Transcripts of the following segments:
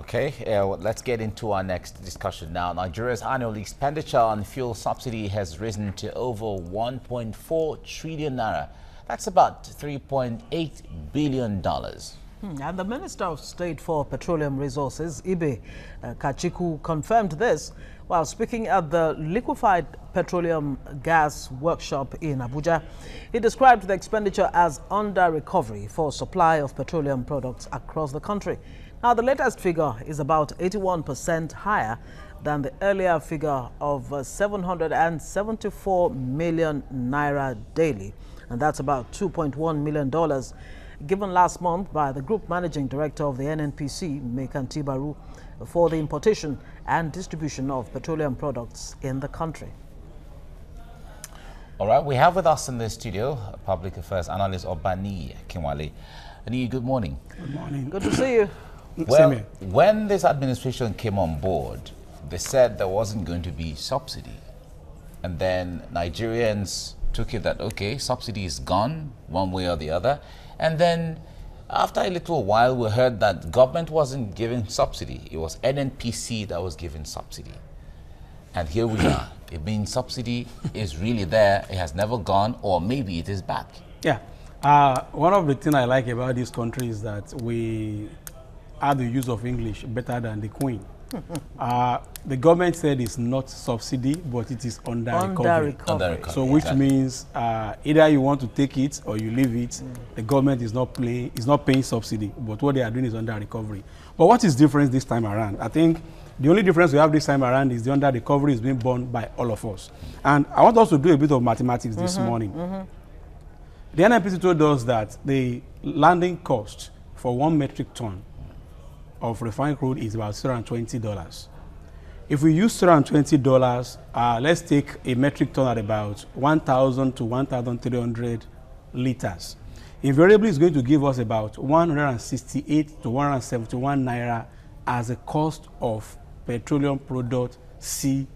Okay, well, let's get into our next discussion now. Nigeria's annual expenditure on fuel subsidy has risen to over 1.4 trillion naira. That's about $3.8 billion. And the Minister of State for Petroleum Resources, Ibe Kachiku, confirmed this while speaking at the Liquefied Petroleum Gas Workshop in Abuja. He described the expenditure as under recovery for supply of petroleum products across the country. Now, the latest figure is about 81% higher than the earlier figure of 774 million naira daily, and that's about $2.1 million, given last month by the Group Managing Director of the NNPC, Mekanti Baru, for the importation and distribution of petroleum products in the country. All right, we have with us in the studio Public Affairs Analyst Obaniyi Akinwale. Ani, good morning. Good morning. Good to see you. Well, when this administration came on board, they said there wasn't going to be subsidy. And then Nigerians took it that, okay, subsidy is gone one way or the other. And then after a little while, we heard that government wasn't giving subsidy. It was NNPC that was giving subsidy. And here we are. It means subsidy is really there. It has never gone, or maybe it is back. Yeah. One of the things I like about this country is that we are the use of English better than the Queen. The government said it's not subsidy, but it is under recovery. So which means either you want to take it or you leave it. The government is not paying subsidy, but what they are doing is under recovery. But what is different this time around? I think the only difference we have this time around is the under recovery is being borne by all of us. And I want us to do a bit of mathematics this morning. The NNPC told us that the landing cost for 1 metric ton of refined crude is about $320. If we use $320, let's take a metric ton at about 1,000 to 1,300 liters. Invariably, it's going to give us about 168 to 171 naira as a cost of petroleum product CIF,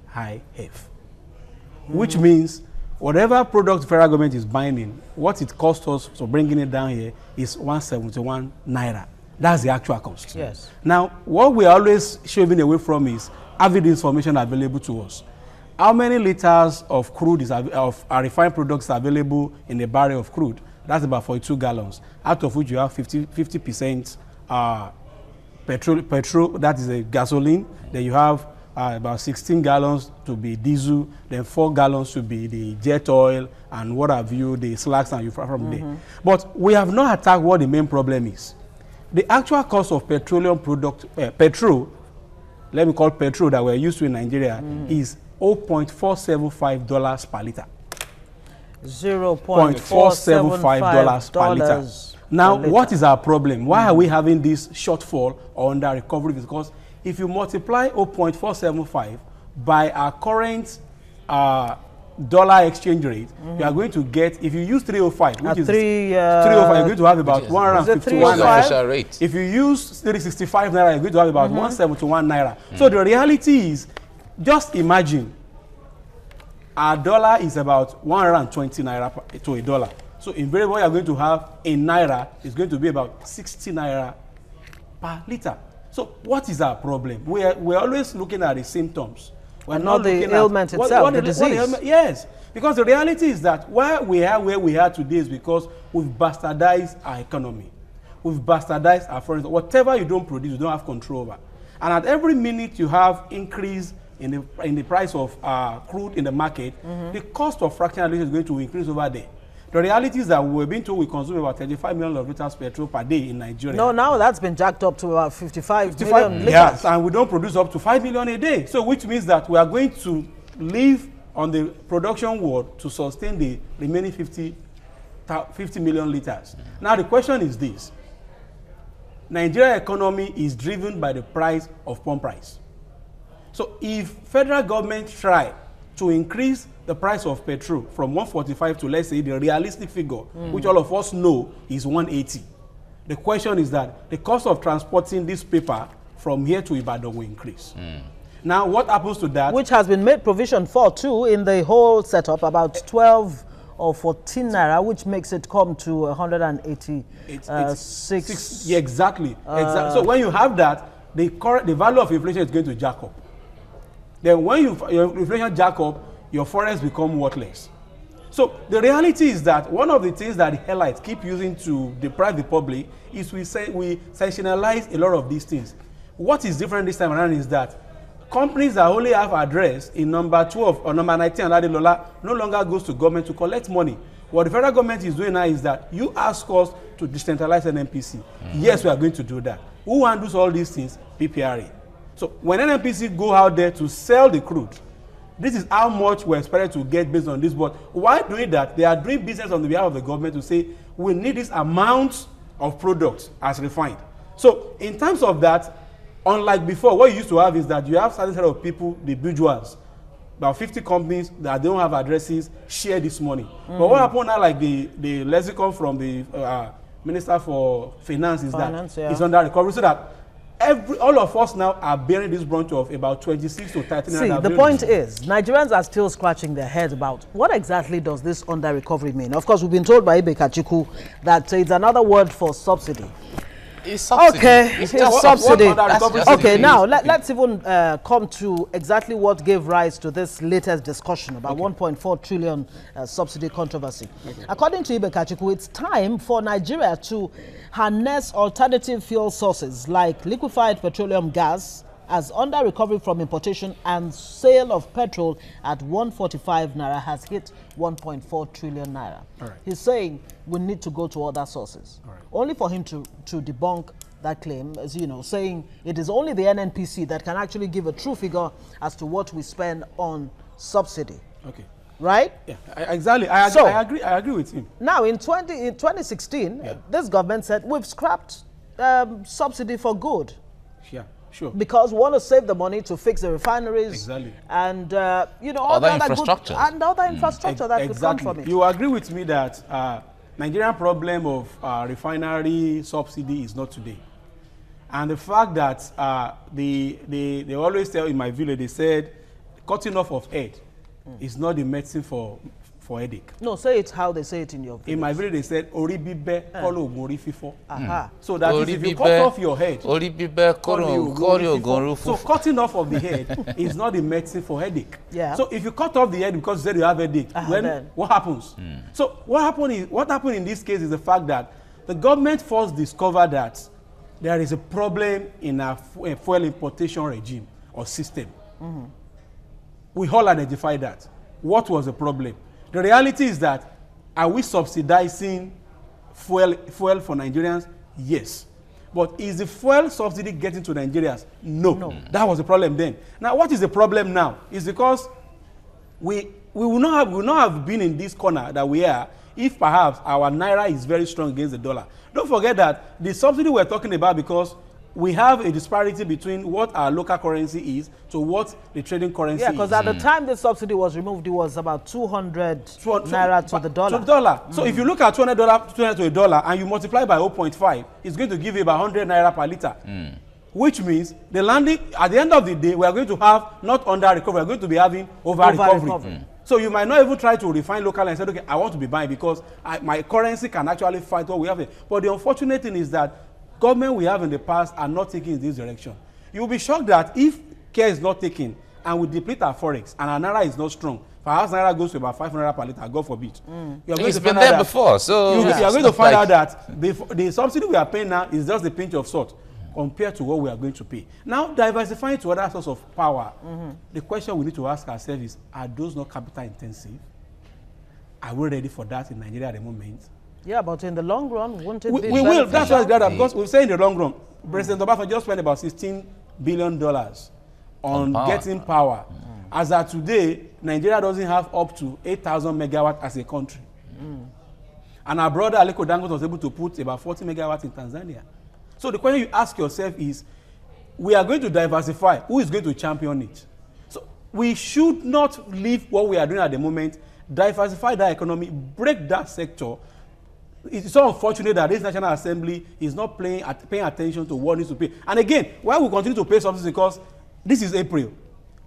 which means whatever product the federal government is buying in, what it costs us for bringing it down here is 171 naira. That's the actual cost. Yes. Now, what we're always shaving away from is having the information available to us. How many liters of crude of refined products are available in a barrel of crude? That's about 42 gallons, out of which you have 50% petrol, that is a gasoline. Then you have about 16 gallons to be diesel, then 4 gallons to be the jet oil, and what have you, the slacks and you from there. But we have not attacked what the main problem is. The actual cost of petroleum product, petrol, let me call petrol that we're used to in Nigeria, is $0.475 per liter. $0.475 per liter. Now, what is our problem? Why are we having this shortfall or under recovery? Because if you multiply 0.475 by our current dollar exchange rate, you are going to get, if you use 305, which is 305, you're going to have about 151 naira. If you use 365 naira, you're going to have about 171 naira. So the reality is, just imagine, our dollar is about 120 naira to a dollar. So invariably, what you're going to have in naira is going to be about 60 naira per liter. So what is our problem? We're always looking at the symptoms. We're not the ailment itself, the disease. Yes, because the reality is that where we are today is because we've bastardized our economy. We've bastardized our foreign. Whatever you don't produce, you don't have control over. And at every minute you have increase in the price of crude in the market, the cost of fractionation is going to increase over there. The reality is that we've been told we consume about 35 million liters petrol per day in Nigeria. No, now that's been jacked up to about 55 million liters. Yes, and we don't produce up to 5 million a day. So which means that we are going to live on the production world to sustain the remaining 50 million liters. Now the question is this. Nigeria economy is driven by the price of pump price. So if federal government try to increase the price of petrol from 145 to, let's say, the realistic figure, which all of us know is 180. The question is that the cost of transporting this paper from here to Ibadan will increase. Now, what happens to that? Which has been made provision for, too, in the whole setup, about 12 or 14 naira, which makes it come to 186. Yeah, exactly. So when you have that, the value of inflation is going to jack up. Then when your inflation jack up, your forex become worthless. So the reality is that one of the things that the headlights keep using to deprive the public is we sensationalize a lot of these things. What is different this time around is that companies that only have address in number 12 or number 19 and Lola no longer goes to government to collect money. What the federal government is doing now is that you ask us to decentralize NNPC. Yes, we are going to do that. Who handles all these things? PPRA. So when NNPC go out there to sell the crude, this is how much we're expected to get based on this. But while doing that, they are doing business on the behalf of the government to say, we need this amount of products as refined. So in terms of that, unlike before, what you used to have is that you have certain set of people, the bourgeois, about 50 companies that don't have addresses, share this money. But what happened now, like the lexicon from the Minister for Finance is it's under recovery, so that all of us now are bearing this brunt of about 26 to 30. See, the point is, Nigerians are still scratching their heads about what exactly does this under recovery mean. Of course, we've been told by Ibe Kachiku that it's another word for subsidy. It's subsidy. Okay, it's subsidy. Okay, now let's even come to exactly what gave rise to this latest discussion about 1.4 trillion subsidy controversy. Okay. According to Ibe Kachiku, it's time for Nigeria to harness alternative fuel sources like liquefied petroleum gas as under recovery from importation and sale of petrol at 145 naira has hit 1.4 trillion naira. Right. He's saying we need to go to other sources. Right. Only for him to debunk that claim, as you know, saying it is only the NNPC that can actually give a true figure as to what we spend on subsidy. Okay. Right? Yeah, exactly. I agree with him. Now, in 2016, this government said we've scrapped subsidy for good. Yeah, sure. Because we want to save the money to fix the refineries and you know, other infrastructure that could come from it. You agree with me that Nigerian problem of refinery subsidy is not today, and the fact that they always tell in my village, they said cutting off of head is not the medicine for headache. No, say it how they say it in your village. In my village, they said ori bibe kolo ori fifo. So that is, if you cut off your head, ori bibe kolo. So cutting off of the head is not the medicine for headache. Yeah. So if you cut off the head because you said you have headache, then what happens? So what happened in this case is the fact that the government first discovered that there is a problem in a fuel importation regime or system. We all identified that. What was the problem? The reality is that, are we subsidizing fuel for Nigerians? Yes. But is the fuel subsidy getting to Nigerians? No. That was the problem then. Now, what is the problem now? It's because we will not have been in this corner that we are if perhaps our Naira is very strong against the dollar. Don't forget that the subsidy we're talking about, because we have a disparity between what our local currency is to what the trading currency is. Yeah, because at the time the subsidy was removed, it was about 200 naira to the dollar. To the dollar. So if you look at $200 to a dollar and you multiply by 0.5, it's going to give you about 100 naira per liter. Which means the landing, at the end of the day, we are going to have not under recovery, we are going to be having over recovery. So you might not even try to refine local and say, okay, I want to be buying because my currency can actually fight what we have. But the unfortunate thing is that government we have in the past are not taking in this direction. You will be shocked that if care is not taken and we deplete our forex and our Naira is not strong, perhaps Naira goes to about 500 per liter, God forbid. It's been there before, so you are going to find out that the subsidy we are paying now is just a pinch of salt compared to what we are going to pay. Now, diversifying to other sources of power, the question we need to ask ourselves is, are those not capital intensive? Are we ready for that in Nigeria at the moment? Yeah, but in the long run, won't it be we will. That's why it's glad, because we say in the long run, President Obama just spent about $16 billion on getting power. As of today, Nigeria doesn't have up to 8,000 megawatts as a country. And our brother Aliko Dangote was able to put about 40 megawatts in Tanzania. So the question you ask yourself is, we are going to diversify. Who is going to champion it? So we should not leave what we are doing at the moment, diversify that economy, break that sector. It's so unfortunate that this National Assembly is not paying attention to what needs to pay. And again, why we continue to pay subsidies, because this is April.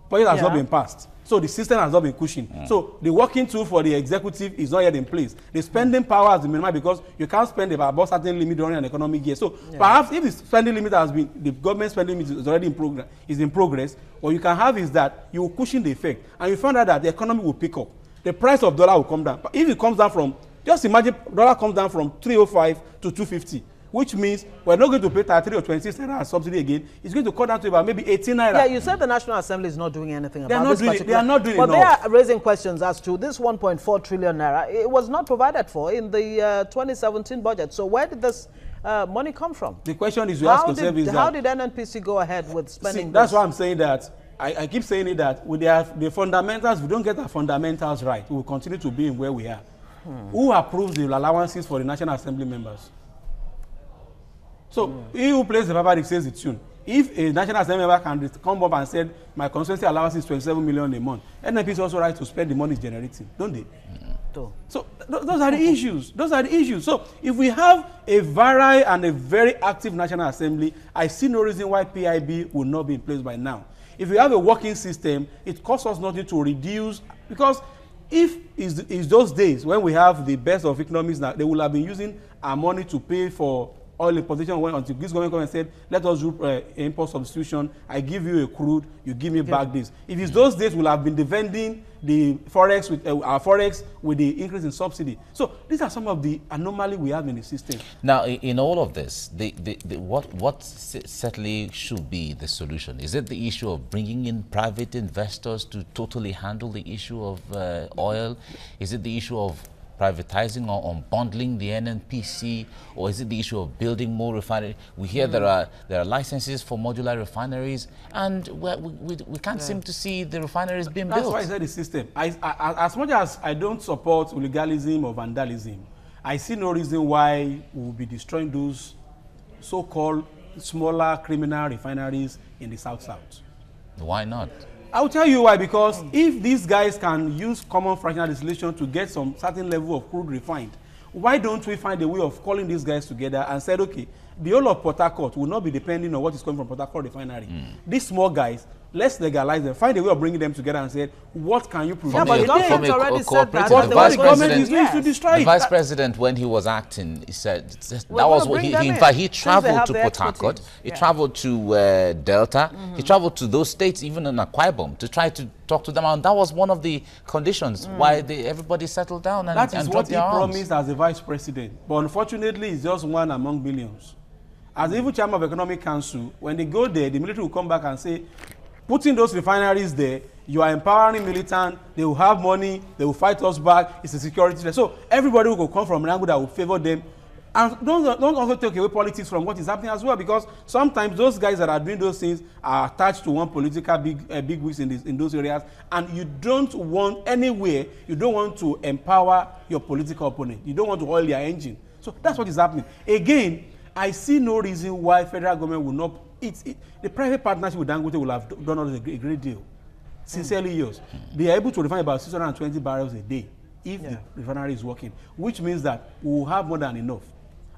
Budget has not been passed. So the system has not been cushioned. So the working tool for the executive is not yet in place. The spending power has been minimized because you can't spend above certain limit during an economic year. So perhaps if the spending limit has been, the government spending limit is already in progress, what you can have is that you will cushion the effect. And you find out that the economy will pick up. The price of dollar will come down. But if it comes down from, just imagine dollar comes down from 305 to 250. Which means we're not going to pay 33 or 26 naira subsidy again. It's going to cut down to about maybe 18 naira. Yeah, you said the National Assembly is not doing anything about this particular. They are not doing enough. But they are raising questions as to this 1.4 trillion naira. It was not provided for in the 2017 budget. So where did this money come from? The question is, you ask yourself, is how did NNPC go ahead with spending? That's why I'm saying that. I keep saying it that with the fundamentals, we don't get our fundamentals right, we will continue to be in where we are. Who approves the allowances for the National Assembly members? So he who plays the paper dictates the tune. If a National Assembly member can come up and say, my constituency allowance is 27 million a month, NNP is also right to spend the money it's generating, don't they? So those are the issues. Those are the issues. So if we have a virile and a very active National Assembly, I see no reason why PIB will not be in place by now. If we have a working system, it costs us nothing to reduce, because if it's those days when we have the best of economics now, they will have been using our money to pay for oil importation until this government come and said, let us do import substitution. I give you a crude, you give me back this. If it's those days, we'll have been defending the forex with our forex with the increase in subsidy. So these are some of the anomalies we have in the system. Now, in all of this, what certainly should be the solution? Is it the issue of bringing in private investors to totally handle the issue of oil? Is it the issue of privatizing or unbundling the NNPC, or is it the issue of building more refineries? We hear there are licenses for modular refineries, and we can't seem to see the refineries being built. That's why I said the system. As much as I don't support illegalism or vandalism, I see no reason why we will be destroying those so-called smaller criminal refineries in the South-South. Why not? I'll tell you why, because if these guys can use common fractional distillation to get some certain level of crude refined, why don't we find a way of calling these guys together and said, okay, the whole of Port Harcourt will not be depending on what is coming from Port Harcourt refinery. These small guys, let's legalize them, find a way of bringing them together and say, what can you provide? Yeah, but the government already said that. What the government is doing to destroy it. The vice president, when he was acting, he said that was what in fact, he traveled to Port Harcourt, he traveled to Delta, he traveled to those states, even in Akwa Ibom, to try to talk to them, and that was one of the conditions why everybody settled down and that is what he arms. promised as the vice president, but unfortunately, it's just one among billions. As the even chairman of Economic Council, when they go there, the military will come back and say, putting those refineries there, you are empowering militants, they will have money, they will fight us back, it's a security threat. So everybody will come from an angle that will favor them. And don't also take away politics from what is happening as well, because sometimes those guys that are doing those things are attached to one political big wigs in those areas, and you don't want anywhere, you don't want to empower your political opponent. You don't want to oil their engine. So that's what is happening. Again, I see no reason why federal government will not. The private partnership with Dangote will have done us a great deal. Sincerely yours. They are able to refine about 620 barrels a day if the refinery is working, which means that we will have more than enough.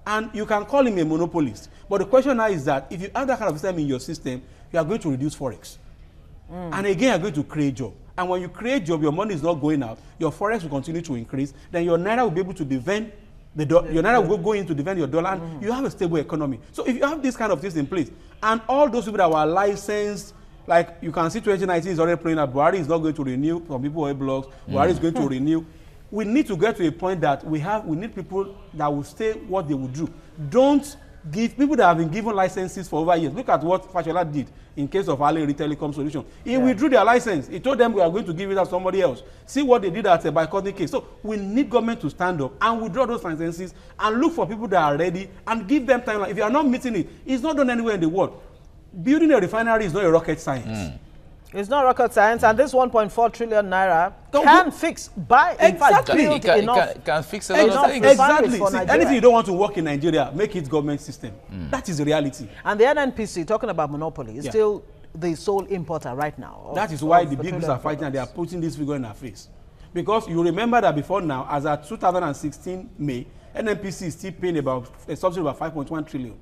And you can call him a monopolist. But the question now is that if you have that kind of system in your system, you are going to reduce forex. And again, you are going to create job. And when you create job, your money is not going out, your forex will continue to increase, then your Naira will be able to defend your Naira will go in to defend your dollar, and you have a stable economy. So if you have this kind of things in place, and all those people that were licensed, like you can see 2019 is already playing out, Buhari is not going to renew, some people have blogs, Buhari is going to renew. We need to get to a point that we need people that will say what they will do. Don't give people that have been given licenses for over years. Look at what Fashola did in case of Ali Telecom Solution. He withdrew their license. He told them we are going to give it to somebody else. See what they did at a boycotting case. So we need government to stand up and withdraw those licenses and look for people that are ready and give them time. If you are not meeting it, it's not done anywhere in the world. Building a refinery is not a rocket science. It's not rocket science, and this 1.4 trillion naira can fix can fix a lot of things. Exactly. See, anything you don't want to work in Nigeria, make it government system. That is the reality. And the NNPC, talking about monopoly, is still the sole importer right now. That is why the big groups are fighting and they are putting this figure in our face. Because you remember that before now, as at 2016 May, NNPC is still paying about a subsidy of about 5.1 trillion.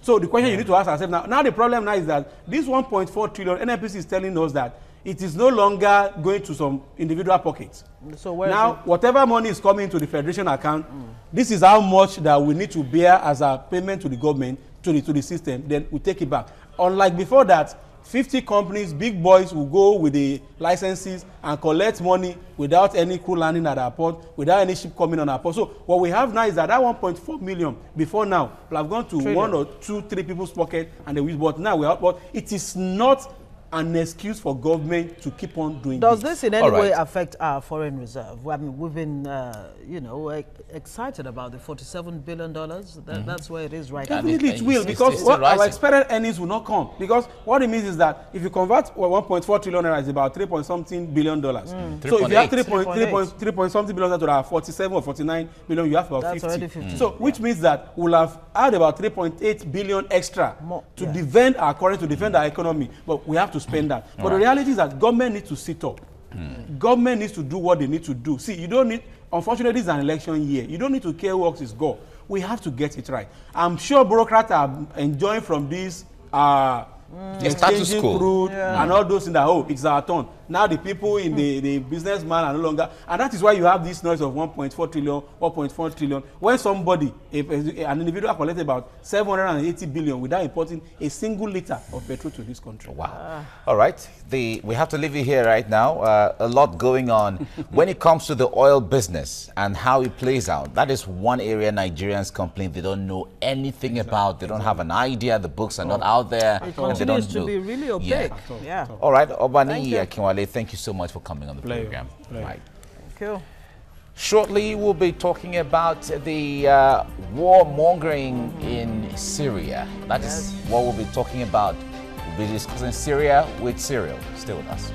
So the question you need to ask ourselves now the problem now is that this 1.4 trillion, NNPC is telling us that it is no longer going to some individual pockets. So where now, whatever money is coming to the federation account, this is how much that we need to bear as a payment to the government, to the system, then we take it back. Unlike before that, 50 companies, big boys will go with the licenses and collect money without any crew landing at our port, without any ship coming on our port. So what we have now is that 1.4 million before now will have gone to Trillion. 1 or 2, 3 people's pocket, and they will. But now we have. But it is not an excuse for government to keep on doing Does this in any All right. way affect our foreign reserve? I mean, we've been, excited about the $47 billion. That's where it is right now. Definitely it will, It's because still our rising. expected earnings will not come. Because what it means is that if you convert 1.4 trillion naira is about 3-point-something billion dollars. So if you have 3-point-something billion to have 47 or 49 billion, you have about That's 50. already 50. So which means that we'll have had about 3.8 billion extra More, to yeah. defend our currency, to defend our economy. But we have to spend that. But the reality is that government needs to sit up. Government needs to do what they need to do. See, you don't need, unfortunately, this is an election year. You don't need to care who else is go. We have to get it right. I'm sure bureaucrats are enjoying from this exchanging crude and all those things that, oh, it's our turn. Now the people in the businessman are no longer, and that is why you have this noise of 1.4 trillion, 1.4 trillion. When somebody, an individual collected about 780 billion without importing a single liter of petrol to this country. Wow. All right. We have to leave you here right now. A lot going on when it comes to the oil business and how it plays out. That is one area Nigerians complain they don't know anything about. They don't have an idea. The books are not out there. It and they don't continues to know. be really opaque. Yeah. Yeah. All right. Obaniyi you. Akinwale, thank you so much for coming on the program. Right. Thank you. Shortly, we'll be talking about the warmongering in Syria. That is what we'll be talking about. We'll be discussing Syria with Cyril. Stay with us.